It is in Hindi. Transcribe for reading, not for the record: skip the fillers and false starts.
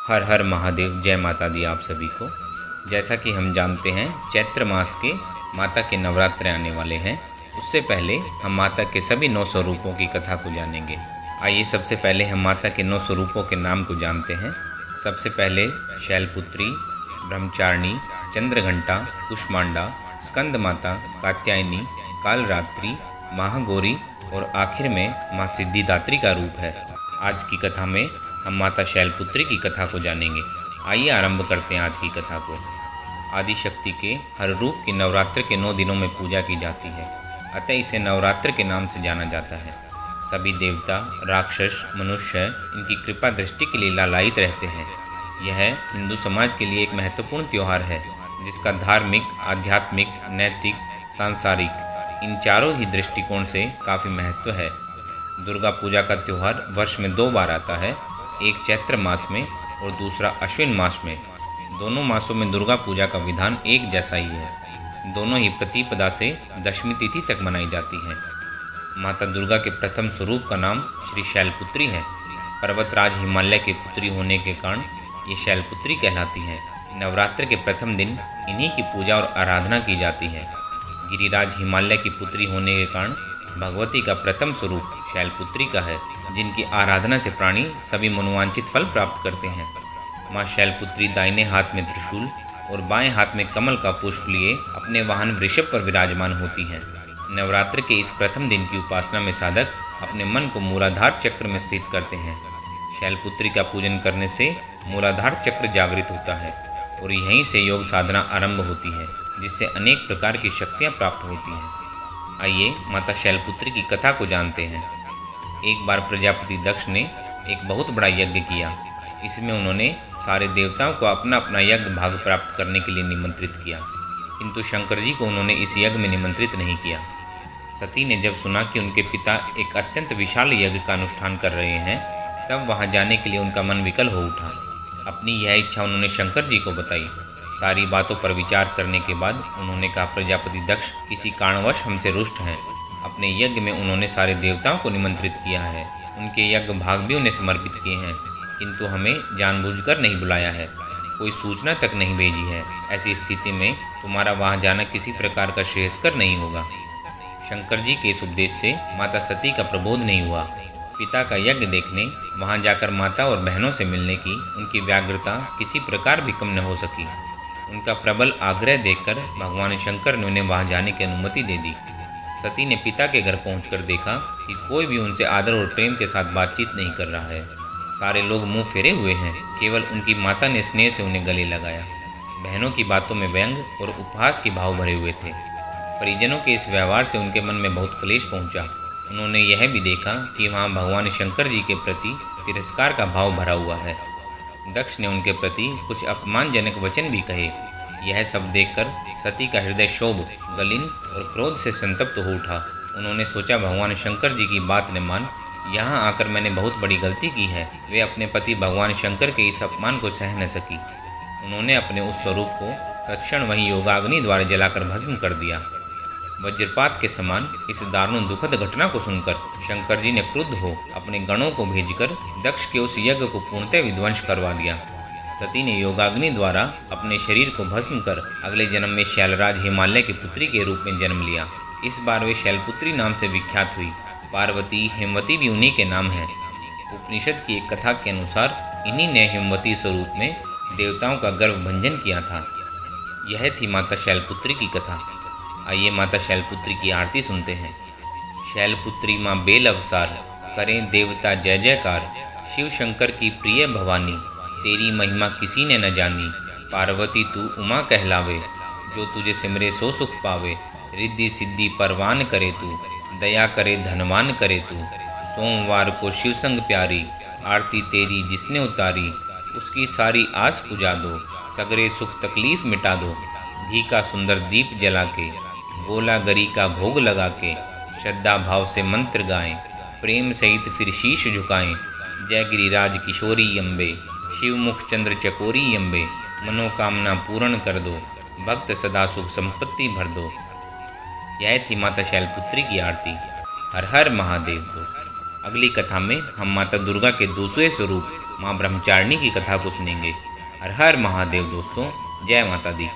हर हर महादेव। जय माता दी आप सभी को। जैसा कि हम जानते हैं चैत्र मास के माता के नवरात्र आने वाले हैं। उससे पहले हम माता के सभी 9 स्वरूपों की कथा को जानेंगे। आइए सबसे पहले हम माता के 9 स्वरूपों के नाम को जानते हैं। सबसे पहले शैलपुत्री, ब्रह्मचारिणी, चंद्रघंटा, कुष्मांडा, स्कंद माता, कात्यायनी, कालरात्रि, महागौरी और आखिर में माँ सिद्धिदात्री का रूप है। आज की कथा में हम माता शैलपुत्री की कथा को जानेंगे। आइए आरंभ करते हैं आज की कथा को। आदिशक्ति के हर रूप की नवरात्र के 9 दिनों में पूजा की जाती है, अतः इसे नवरात्र के नाम से जाना जाता है। सभी देवता, राक्षस, मनुष्य इनकी कृपा दृष्टि के लिए लालायित रहते हैं। यह हिंदू समाज के लिए एक महत्वपूर्ण त्यौहार है, जिसका धार्मिक, आध्यात्मिक, नैतिक, सांसारिक इन चारों ही दृष्टिकोण से काफ़ी महत्व है। दुर्गा पूजा का त्यौहार वर्ष में 2 बार आता है, एक चैत्र मास में और दूसरा अश्विन मास में। दोनों मासों में दुर्गा पूजा का विधान एक जैसा ही है। दोनों ही प्रतिपदा से दशमी तिथि तक मनाई जाती हैं। माता दुर्गा के प्रथम स्वरूप का नाम श्री शैलपुत्री है। पर्वतराज हिमालय के पुत्री होने के कारण ये शैलपुत्री कहलाती हैं। नवरात्र के प्रथम दिन इन्हीं की पूजा और आराधना की जाती है। गिरिराज हिमालय की पुत्री होने के कारण भगवती का प्रथम स्वरूप शैलपुत्री का है, जिनकी आराधना से प्राणी सभी मनोवांछित फल प्राप्त करते हैं। माँ शैलपुत्री दाहिने हाथ में त्रिशूल और बाएं हाथ में कमल का पुष्प लिए अपने वाहन वृषभ पर विराजमान होती हैं। नवरात्र के इस प्रथम दिन की उपासना में साधक अपने मन को मूलाधार चक्र में स्थित करते हैं। शैलपुत्री का पूजन करने से मूलाधार चक्र जागृत होता है और यहीं से योग साधना आरंभ होती है, जिससे अनेक प्रकार की शक्तियाँ प्राप्त होती हैं। आइए माता शैलपुत्री की कथा को जानते हैं। एक बार प्रजापति दक्ष ने एक बहुत बड़ा यज्ञ किया। इसमें उन्होंने सारे देवताओं को अपना अपना यज्ञ भाग प्राप्त करने के लिए निमंत्रित किया, किंतु शंकर जी को उन्होंने इस यज्ञ में निमंत्रित नहीं किया। सती ने जब सुना कि उनके पिता एक अत्यंत विशाल यज्ञ का अनुष्ठान कर रहे हैं, तब वहां जाने के लिए उनका मन विकल हो उठा। अपनी यह इच्छा उन्होंने शंकर जी को बताई। सारी बातों पर विचार करने के बाद उन्होंने कहा, प्रजापति दक्ष किसी कारणवश हमसे रुष्ट हैं। अपने यज्ञ में उन्होंने सारे देवताओं को निमंत्रित किया है, उनके यज्ञ भाग भी उन्हें समर्पित किए हैं, किंतु हमें जानबूझकर नहीं बुलाया है, कोई सूचना तक नहीं भेजी है। ऐसी स्थिति में तुम्हारा वहां जाना किसी प्रकार का श्रेयस्कर नहीं होगा। शंकर जी के इस उपदेश से माता सती का प्रबोध नहीं हुआ। पिता का यज्ञ देखने वहां जाकर माता और बहनों से मिलने की उनकी व्याग्रता किसी प्रकार भी कम न हो सकी। उनका प्रबल आग्रह देखकर भगवान शंकर ने उन्हें वहां जाने की अनुमति दे दी। सती ने पिता के घर पहुंचकर देखा कि कोई भी उनसे आदर और प्रेम के साथ बातचीत नहीं कर रहा है। सारे लोग मुंह फेरे हुए हैं। केवल उनकी माता ने स्नेह से उन्हें गले लगाया। बहनों की बातों में व्यंग और उपहास के भाव भरे हुए थे। परिजनों के इस व्यवहार से उनके मन में बहुत क्लेश पहुंचा। उन्होंने यह भी देखा कि वहाँ भगवान शंकर जी के प्रति तिरस्कार का भाव भरा हुआ है। दक्ष ने उनके प्रति कुछ अपमानजनक वचन भी कहे। यह सब देखकर सती का हृदय क्षोभ, गलिन और क्रोध से संतप्त हो उठा। उन्होंने सोचा, भगवान शंकर जी की बात न मान, यहाँ आकर मैंने बहुत बड़ी गलती की है। वे अपने पति भगवान शंकर के इस अपमान को सह न सकी। उन्होंने अपने उस स्वरूप को तत्क्षण वहीं योगाग्नि द्वारा जलाकर भस्म कर दिया। वज्रपात के समान इस दारुण दुखद घटना को सुनकर शंकर जी ने क्रुद्ध हो अपने गणों को भेजकर दक्ष के उस यज्ञ को पूर्णतः विध्वंस करवा दिया। सती ने योगाग्नि द्वारा अपने शरीर को भस्म कर अगले जन्म में शैलराज हिमालय की पुत्री के रूप में जन्म लिया। इस बार वे शैलपुत्री नाम से विख्यात हुई। पार्वती, हेमवती भी उन्हीं के नाम हैं। उपनिषद की एक कथा के अनुसार इन्हीं ने हेमवती स्वरूप में देवताओं का गर्व भंजन किया था। यह थी माता शैलपुत्री की कथा। आइए माता शैलपुत्री की आरती सुनते हैं। शैलपुत्री माँ बेल अवसार, करें देवता जय जयकार। शिव शंकर की प्रिय भवानी, तेरी महिमा किसी ने न जानी। पार्वती तू उमा कहलावे, जो तुझे सिमरे सो सुख पावे। रिद्धि सिद्धि परवान करे तू, दया करे धनवान करे तू। सोमवार को शिव संग प्यारी, आरती तेरी जिसने उतारी। उसकी सारी आस पुजा दो, सगरे सुख तकलीफ मिटा दो। घी का सुंदर दीप जला के, गोला गरी का भोग लगा के, श्रद्धा भाव से मंत्र गाएं। प्रेम सहित फिर शीश झुकाएं। जय गिरिराज किशोरी अम्बे, शिव मुख चंद्र चकोरी अम्बे। मनोकामना पूर्ण कर दो, भक्त सदा सुख संपत्ति भर दो। यह थी माता शैलपुत्री की आरती। हर हर महादेव। दोस्त, अगली कथा में हम माता दुर्गा के दूसरे स्वरूप माँ ब्रह्मचारिणी की कथा को सुनेंगे। हर हर महादेव दोस्तों, जय माता दी।